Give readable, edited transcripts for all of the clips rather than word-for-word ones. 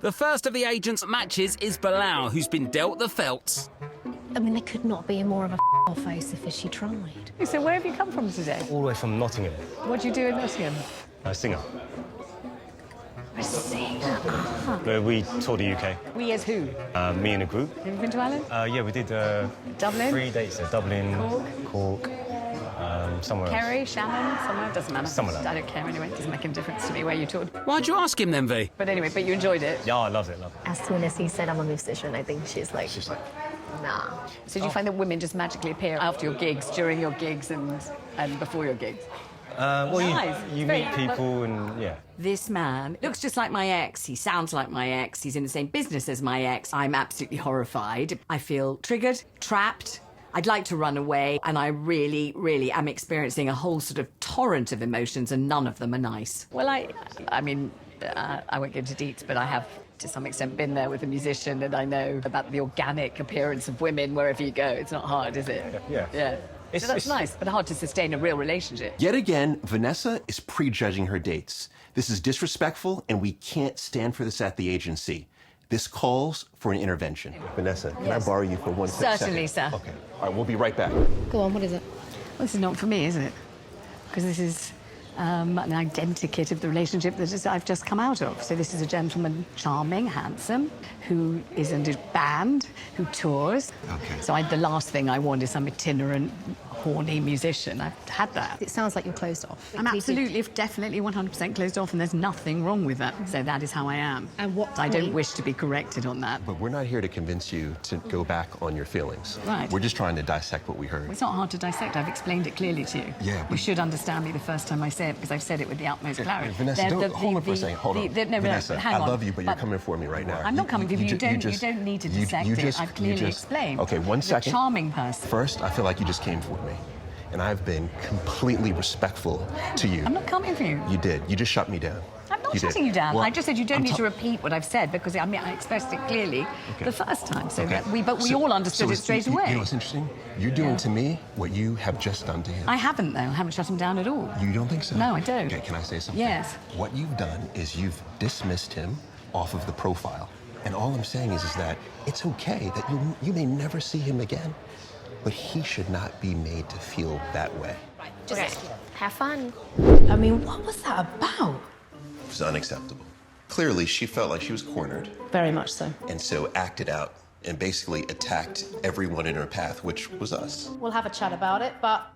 The first of the agents' matches is Bilal, who's been dealt the Feltz. I mean, there could not be more of a face if she tried. So where have you come from today? All the way from Nottingham. What do you do in Nottingham? A singer. A singer? We toured the UK. We as who? Me and a group. Have you been to Ireland? Yeah, we did Dublin? 3 dates there. Dublin, Cork, somewhere else. Kerry, Shannon, somewhere? Doesn't matter. Somewhere like that. I don't care anyway. It doesn't make any difference to me where you toured. Why'd you ask him then, V? But anyway, but you enjoyed it. Yeah, I loved it, As soon as he said I'm a musician, I think she's like, nah. So do you find that women just magically appear after your gigs, during your gigs, and before your gigs? Well, Nice. you meet people and, yeah. This man looks just like my ex. He sounds like my ex. He's in the same business as my ex. I'm absolutely horrified. I feel triggered, trapped. I'd like to run away, and I really, really am experiencing a whole sort of torrent of emotions, and none of them are nice. Well, I mean, I won't go into deets, but I have, to some extent, been there with a musician, and I know about the organic appearance of women wherever you go. It's not hard, is it? Yeah. So that's nice, but hard to sustain a real relationship. Yet again, Vanessa is prejudging her dates. This is disrespectful, and we can't stand for this at the agency. This calls for an intervention. Vanessa, can I borrow you for one quick second? Certainly, sir. Okay. All right, we'll be right back. Go on, what is it? Well, this is not for me, is it? Because this is an identikit of the relationship that I've just come out of. So this is a gentleman, charming, handsome, who is in a band, who tours. Okay. So the last thing I want is some itinerant, horny musician. I've had that. It sounds like you're closed off. I'm absolutely, definitely 100% closed off, and there's nothing wrong with that. So that is how I am. And what I don't point- wish to be corrected on that. But we're not here to convince you to go back on your feelings. Right. We're just trying to dissect what we heard. It's not hard to dissect. I've explained it clearly to you. Yeah, You but- should understand me the first time I say it, because I've said it with the utmost clarity. Vanessa, hold on for a second. Hold on. No, Vanessa, hang I on. love you, but you're coming for me right now. I'm not coming for you. You don't need to dissect it. just- I've clearly explained. Okay, one He's a second. charming person. First, I feel like you just came for me. And I've been completely respectful to you. I'm not coming for you. You did. You just shut me down. I'm not You did. shutting you down. Well, I just said you don't I'm need ta- to repeat what I've said, because I expressed it clearly the first time. So Okay. that we So- all understood so it it's- straight you- away. You know what's interesting? You're doing Yeah. to me what you have just done to him. I haven't, though. I haven't shut him down at all. You don't think so? No, I don't. Okay, can I say something? Yes. What you've done is you've dismissed him off of the profile. And all I'm saying is that it's okay that you may never see him again, but he should not be made to feel that way. Just have fun. I mean, what was that about? It was unacceptable. Clearly, she felt like she was cornered, Very much so. and so acted out and basically attacked everyone in her path, which was us. We'll have a chat about it, but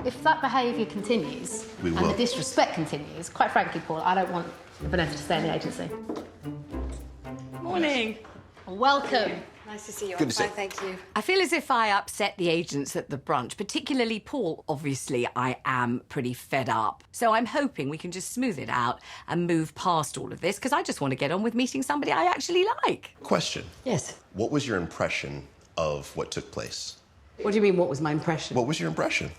if that behaviour continues We and will. the disrespect continues, quite frankly, Paul, I don't want Vanessa to stay in the agency. Morning. Welcome. Nice to see you. Good I'm to see fine, thank you. I feel as if I upset the agents at the brunch, particularly Paul. Obviously, I am pretty fed up. So I'm hoping we can just smooth it out and move past all of this, because I just want to get on with meeting somebody I actually like. Question. Yes. What was your impression of what took place? What do you mean, what was my impression? What was your impression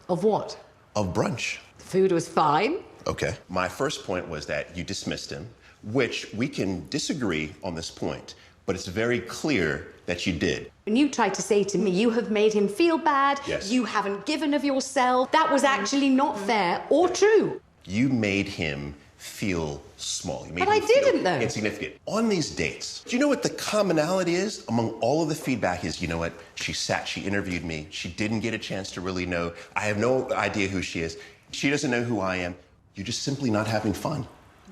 Of what? of brunch? The food was fine. Okay. My first point was that you dismissed him, which we can disagree on this point, but it's very clear that you did. When you tried to say to me, you have made him feel bad, Yes. you haven't given of yourself, that was actually not fair or true. You made him feel small. You made But I him feel didn't, though. insignificant. On these dates, do you know what the commonality is among all of the feedback is? You know what? She interviewed me. She didn't get a chance to really know. I have no idea who she is. She doesn't know who I am. You're just simply not having fun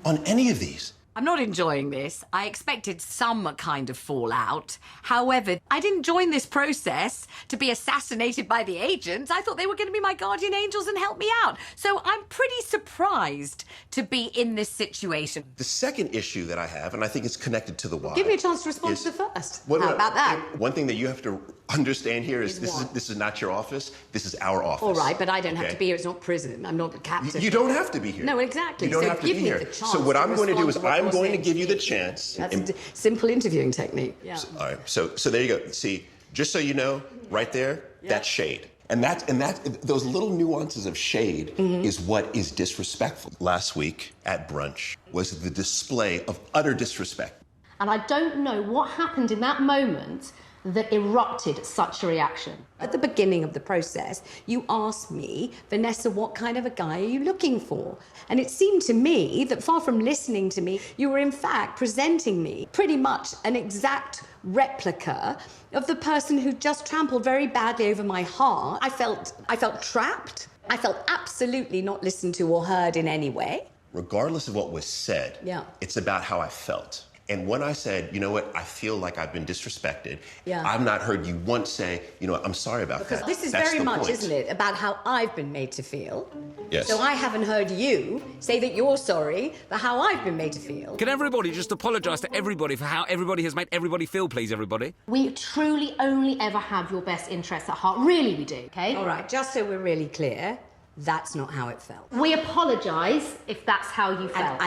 on any of these. I'm not enjoying this. I expected some kind of fallout. However, I didn't join this process to be assassinated by the agents. I thought they were going to be my guardian angels and help me out. So I'm pretty surprised to be in this situation. The second issue that I have, and I think it's connected to the why. Give me a chance to respond is- to the first. Well, How no, about that? One thing that you have to understand here is Is what? this is not your office. This is our office. All right, but I don't have Okay? to be here. It's not prison. I'm not a captive. You don't have to be here. No, exactly. You don't So have to give be me here. the chance So what to I'm going to do is respond to what I'm you're going to saying give to you me. the chance. That's and- a simple interviewing technique. Yeah. All right. So there you go. See, just so you know, right there, that's shade. And those little nuances of shade is what is disrespectful. Last week at brunch was the display of utter disrespect. And I don't know what happened in that moment that erupted such a reaction? At the beginning of the process, you asked me, Vanessa, what kind of a guy are you looking for? And it seemed to me that far from listening to me, you were in fact presenting me pretty much an exact replica of the person who just trampled very badly over my heart. I felt trapped. I felt absolutely not listened to or heard in any way. Regardless of what was said, it's about how I felt. And when I said, you know what, I feel like I've been disrespected, I've not heard you once say, you know what, I'm sorry about that. Because this is That's very the much, point. isn't it, about how I've been made to feel. Yes. So I haven't heard you say that you're sorry for how I've been made to feel. Can everybody just apologise to everybody for how everybody has made everybody feel, please, everybody? We truly only ever have your best interests at heart. Really, we do, okay? All right, just so we're really clear, that's not how it felt. We apologise if that's how you felt.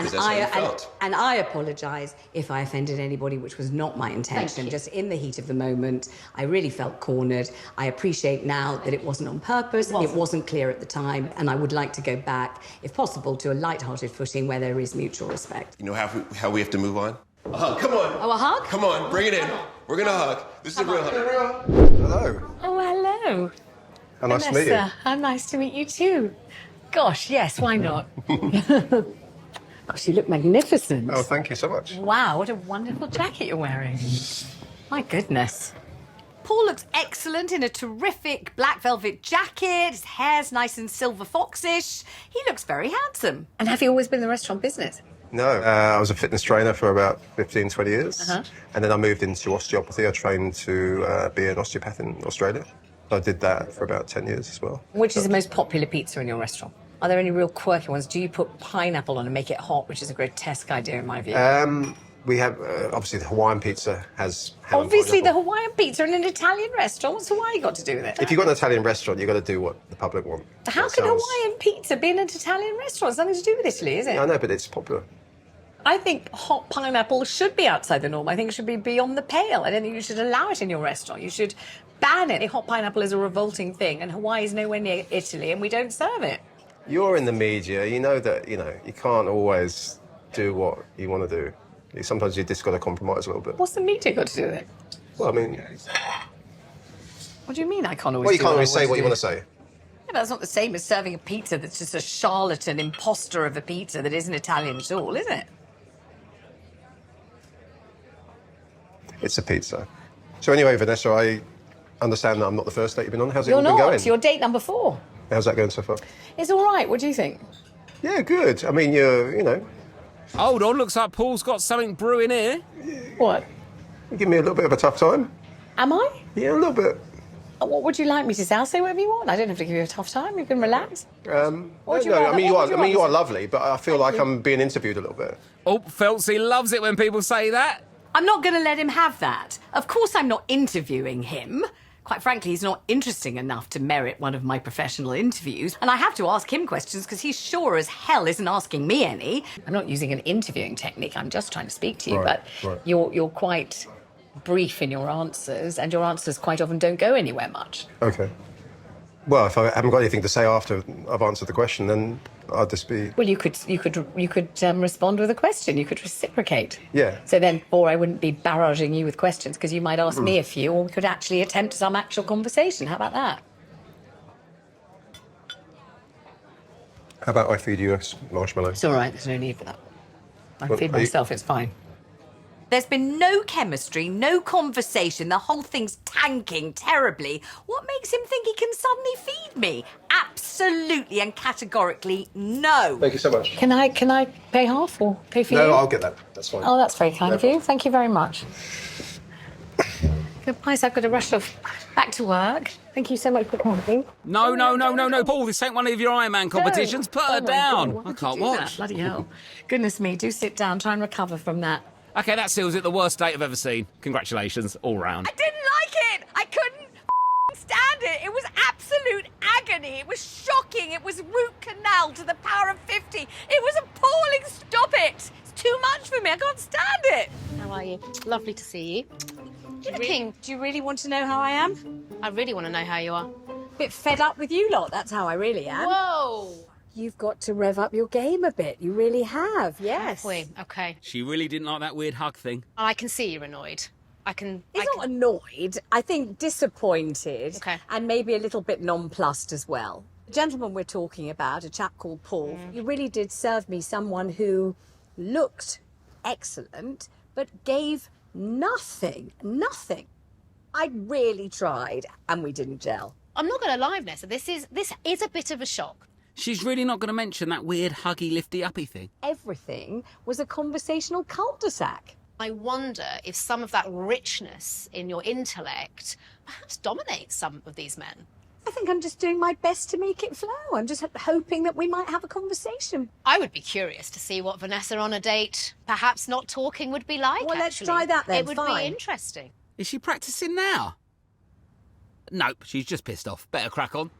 And I apologise if I offended anybody, which was not my intention. Just in the heat of the moment, I really felt cornered. I appreciate now that it wasn't on purpose. It wasn't clear at the time, and I would like to go back, if possible, to a light-hearted footing where there is mutual respect. You know how we have to move on? A hug, come on. Oh, a hug? Come on, bring it in. We're gonna hug. This is a real hug. Hello. Oh, hello. How nice to meet you. How nice to meet you too. Gosh, yes, why not? Gosh, you look magnificent. Oh, thank you so much. Wow, what a wonderful jacket you're wearing. My goodness. Paul looks excellent in a terrific black velvet jacket. His hair's nice and silver foxish. He looks very handsome. And have you always been in the restaurant business? No, I was a fitness trainer for about 15, 20 years. And then I moved into osteopathy. I trained to be an osteopath in Australia. I did that for about 10 years as well. Which is the most popular pizza in your restaurant? Are there any real quirky ones? Do you put pineapple on and make it hot, which is a grotesque idea in my view? We have, obviously, the Hawaiian pizza has... Obviously, the Hawaiian pizza in an Italian restaurant. What's Hawaii got to do with it? If you've got an Italian restaurant, you've got to do what the public want. How can Hawaiian pizza be in an Italian restaurant? It's nothing to do with Italy, is it? Yeah, I know, but it's popular. I think hot pineapple should be outside the norm. I think it should be beyond the pale. I don't think you should allow it in your restaurant. You should ban it. Hot pineapple is a revolting thing, and Hawaii is nowhere near Italy, and we don't serve it. You're in the media. You know that, you can't always do what you want to do. Sometimes you just got to compromise a little bit. What's the media got to do with it? Well, I mean... What do you mean I can't always Well, you can't always say what you want to say. Yeah, but that's not the same as serving a pizza that's just a charlatan imposter of a pizza that isn't Italian at all, is it? It's a pizza. So anyway, Vanessa, I understand that I'm not the first date you've been on. How's it You're all been not. going? You're date number 4. How's that going so far? It's all right. What do you think? Yeah, good. I mean, you're. Hold on, looks like Paul's got something brewing here. What? You give me a little bit of a tough time. Am I? Yeah, a little bit. What would you like me to say? I'll say whatever you want. I don't have to give you a tough time. You can relax. I mean, you are lovely, but I feel like I'm being interviewed a little bit. Oh, Feltz, he loves it when people say that. I'm not going to let him have that. Of course I'm not interviewing him. Quite frankly, he's not interesting enough to merit one of my professional interviews. And I have to ask him questions because he sure as hell isn't asking me any. I'm not using an interviewing technique. I'm just trying to speak to you. Right, but right. You're quite brief in your answers, and your answers quite often don't go anywhere much. Okay. Well, if I haven't got anything to say after I've answered the question, then I'll just be... Well, you could respond with a question. You could reciprocate. Yeah. So then, I wouldn't be barraging you with questions because you might ask me a few, or we could actually attempt some actual conversation. How about that? How about I feed you a marshmallow? It's all right. There's no need for that. I Well, feed are you- myself. It's fine. There's been no chemistry, no conversation. The whole thing's tanking terribly. What makes him think he can suddenly feed me? Absolutely and categorically no. Thank you so much. Can I pay half or pay for you? No, I'll get that. That's fine. Oh, that's very kind No of you. problem. Thank you very much. Goodbye, so I've got to rush off back to work. Thank you so much for coming. No, Paul, this ain't one of your Ironman competitions. Put her my down. God, why I would can't you do that? watch. Bloody hell. Goodness me, do sit down, try and recover from that. Okay, that seals it. The worst date I've ever seen. Congratulations, all round. I didn't like it. I couldn't stand it. It was absolute agony. It was shocking. It was root canal to the power of 50. It was appalling. Stop it. It's too much for me. I can't stand it. How are you? Lovely to see you. Do you really want to know how I am? I really want to know how you are. Bit fed up with you lot. That's how I really am. Whoa. You've got to rev up your game a bit. You really have, yes. Wait, okay. She really didn't like that weird hug thing. I can see you're annoyed. He's not annoyed. I think disappointed. Okay. And maybe a little bit nonplussed as well. The gentleman we're talking about, a chap called Paul, you really did serve me someone who looked excellent, but gave nothing. I really tried, and we didn't gel. I'm not going to lie, Vanessa. This is a bit of a shock. She's really not going to mention that weird huggy, lifty, uppy thing. Everything was a conversational cul-de-sac. I wonder if some of that richness in your intellect perhaps dominates some of these men. I think I'm just doing my best to make it flow. I'm just hoping that we might have a conversation. I would be curious to see what Vanessa on a date, perhaps not talking, would be like. Well, let's actually. try that then, It would fine. be interesting. Is she practicing now? Nope, she's just pissed off. Better crack on.